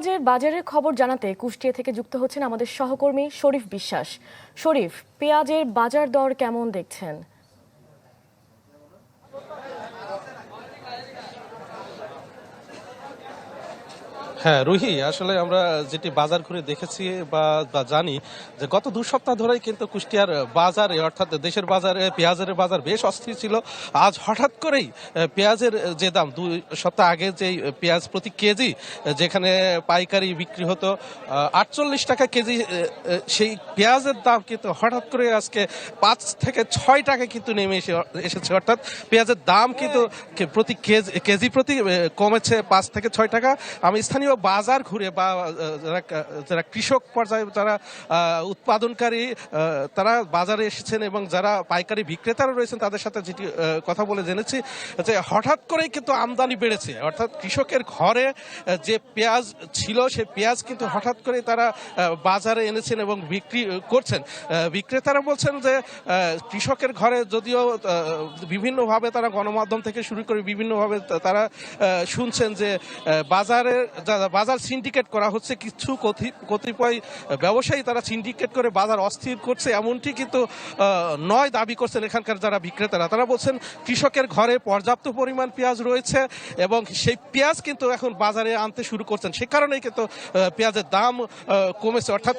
পেঁয়াজের বাজারের খবর জানাতে কুষ্টিয়া থেকে যুক্ত হচ্ছেন আমাদের সহকর্মী শরীফ বিশ্বাস। শরীফ, পেঁয়াজের বাজার দর কেমন দেখছেন? হ্যাঁ রুহি, আসলে আমরা যেটি বাজার ঘুরে দেখেছি বা জানি যে গত 2 সপ্তাহ ধরেই কিন্তু কুষ্টিয়ার বাজারে অর্থাৎ দেশের বাজারে পেঁয়াজের বাজার বেশ অস্থির ছিল। আজ হঠাৎ করেই পেঁয়াজের যে দাম 2 সপ্তাহ আগে যে পেঁয়াজ প্রতি কেজি যেখানে পাইকারি বিক্রি হতো 48 টাকা কেজি, সেই পেঁয়াজের দাম কিন্তু হঠাৎ করে আজকে 5 থেকে 6 টাকা কিন্তু নেমে এসেছে। অর্থাৎ পেঁয়াজের দাম কিন্তু প্রতি কেজি প্রতি কমেছে 5 থেকে 6 টাকা। আমি স্থানীয় বাজার ঘুরে বা যারা কৃষক পর্যায়ে যারা উৎপাদনকারী তারা বাজারে এসেছেন এবং যারা পাইকারি বিক্রেতারা রয়েছেন তাদের সাথে যেটি কথা বলে জেনেছি যে হঠাৎ করেই কিন্তু আমদানি বেড়েছে। অর্থাৎ কৃষকের ঘরে যে পেঁয়াজ ছিল সেই পেঁয়াজ কিন্তু হঠাৎ করে তারা বাজারে এনেছেন এবং বিক্রি করছেন। বিক্রেতারা বলছেন যে কৃষকের ঘরে যদিও বিভিন্নভাবে তারা গণমাধ্যম থেকে শুরু করে বিভিন্নভাবে তারা শুনছেন যে বাজার সিন্ডিকেট করা হচ্ছে, কিছু কতিপয় ব্যবসায়ী তারা সিন্ডিকেট করে বাজার অস্থির করছে, এমনটি কিন্তু নয় দাবি করছেন এখানকার যারা বিক্রেতারা। তারা বলছেন কৃষকের ঘরে পর্যাপ্ত পরিমাণ পেঁয়াজ রয়েছে এবং সেই পেঁয়াজ কিন্তু এখন বাজারে আনতে শুরু করছেন, সে কারণেই কিন্তু পেঁয়াজের দাম কমেছে। অর্থাৎ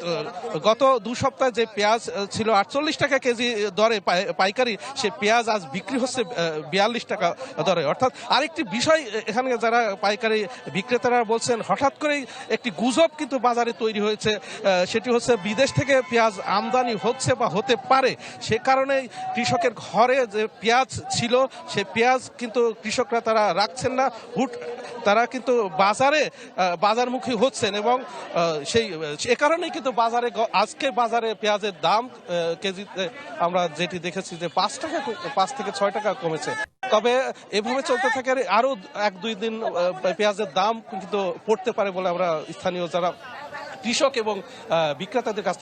গত 2 সপ্তাহে যে পেঁয়াজ ছিল 48 টাকা কেজি দরে পাইকারি, সে পেঁয়াজ আজ বিক্রি হচ্ছে 42 টাকা দরে। অর্থাৎ আরেকটি বিষয় এখানে যারা পাইকারি বিক্রেতারা বলছেন হঠাৎ করেই একটি গুজব কিন্তু বাজারে তৈরি হয়েছে, সেটি হচ্ছে বিদেশ থেকে পেঁয়াজ আমদানি হচ্ছে বা হতে পারে, সে কারণেই কৃষকের ঘরে যে পেঁয়াজ ছিল সে পেঁয়াজ কিন্তু কৃষকরা তারা রাখছেন না, তারা কিন্তু বাজারমুখী হচ্ছেন এবং সে কারণেই কিন্তু আজকে বাজারে পেঁয়াজের দাম কেজিতে আমরা যেটি দেখেছি যে 5 থেকে 6 টাকা কমেছে। তবে এভাবে চলতে থাকে আরো 1-2 দিন পেঁয়াজের দাম কিন্তু পড়তে পারে বলে আমরা স্থানীয় যারা কৃষক এবং বিক্রেতাদের কাছ